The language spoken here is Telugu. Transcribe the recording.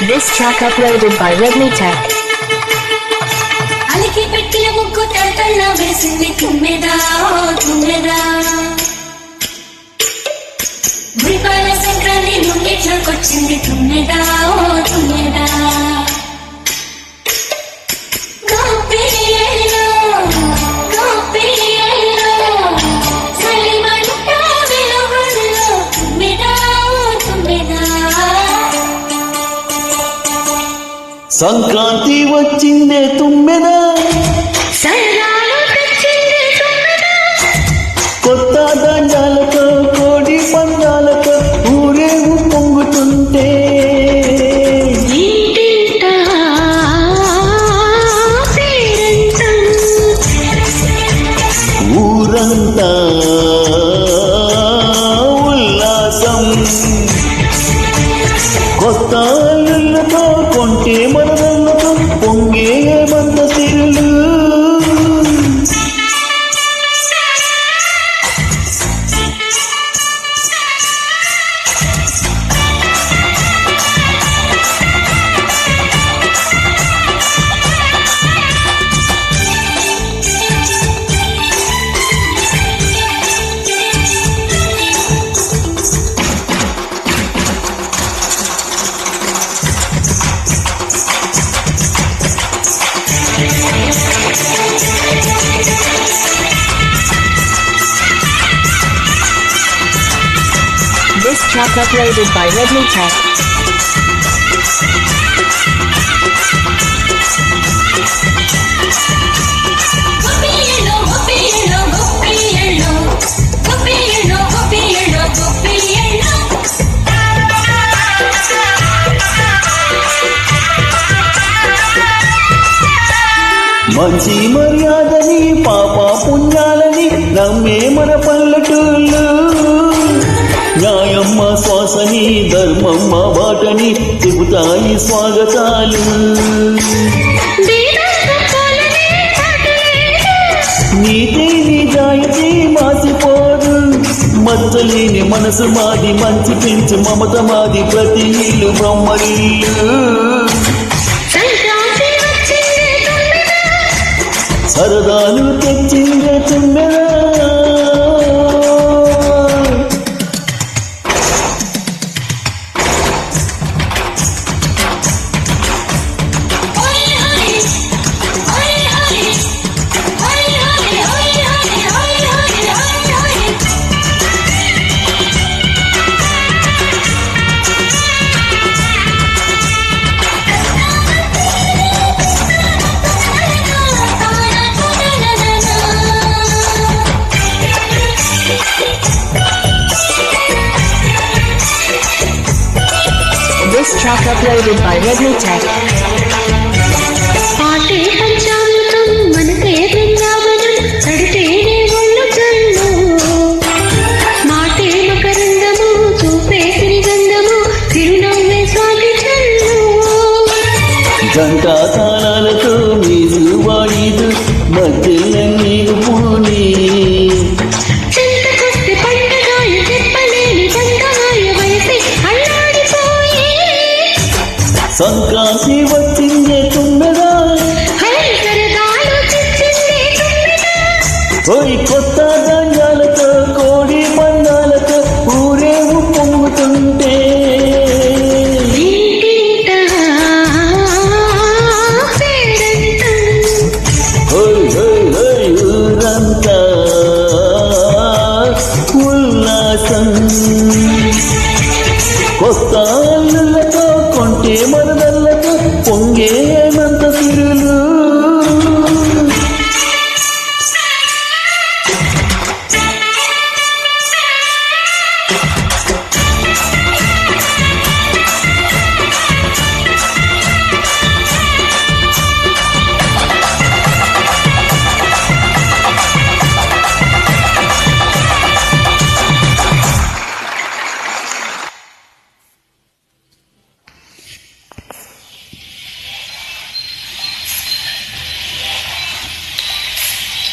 This track uploaded by Redmi Tech. అలికి పెట్టిన ముక్కు తడతల్లా వేసింది తుమ్మెదా తుమ్మెదా గురిపాల సంక్రాంతి ముంగిట్లోకొచ్చింది తుమ్మెదా తుమ్మెదా సంక్రాంతి వచ్చిందే తుమ్మెదా కొత్త దండాలతో కోడి పందాలతో ఊరేగు పొంగుతుంటే ఊరంతా ఉల్లాసం కొత్త అల్లులతో కొంటే మనదల్లతో పొంగే మంద సిరులు This track uploaded by Redmi Tech. మంచి మర్యాదని పాప పుణ్యాలని నమ్మే మన పల్లెటూళ్ళు న్యాయమ్మ శ్వాసని ధర్మమ్మ బాటని చెబుతాయి స్వాగతాలు నీతి నిజాయితీ మాసిపోదు మచ్చలేని మనసు మాది మంచి పెంచు మమత మాది ప్రతి ఇల్లు బ్రహ్మరిల్లు సరదాలు తెచ్చిందే తుమ్మెదా This track uploaded by Redmi Tech. పాటే పంచామృతం మనసే బృందావనం తడితేనే ఒళ్ళు చల్లు మాటే మకరందము చూపే సిరిగంధము తిరునవ్వే స్వాతి చల్లు జంటా తాళాలతో మీరు వాడిదు మధ్యలన్నీ పూని సంక్రాంతి వచ్చిందే తుమ్మెదా ఓయ్ కొత్త దండాలతో కోడి పందాలతో ఊరేగు పొంగుతుంటే ఊరంతా ఉల్లాసం కొత్త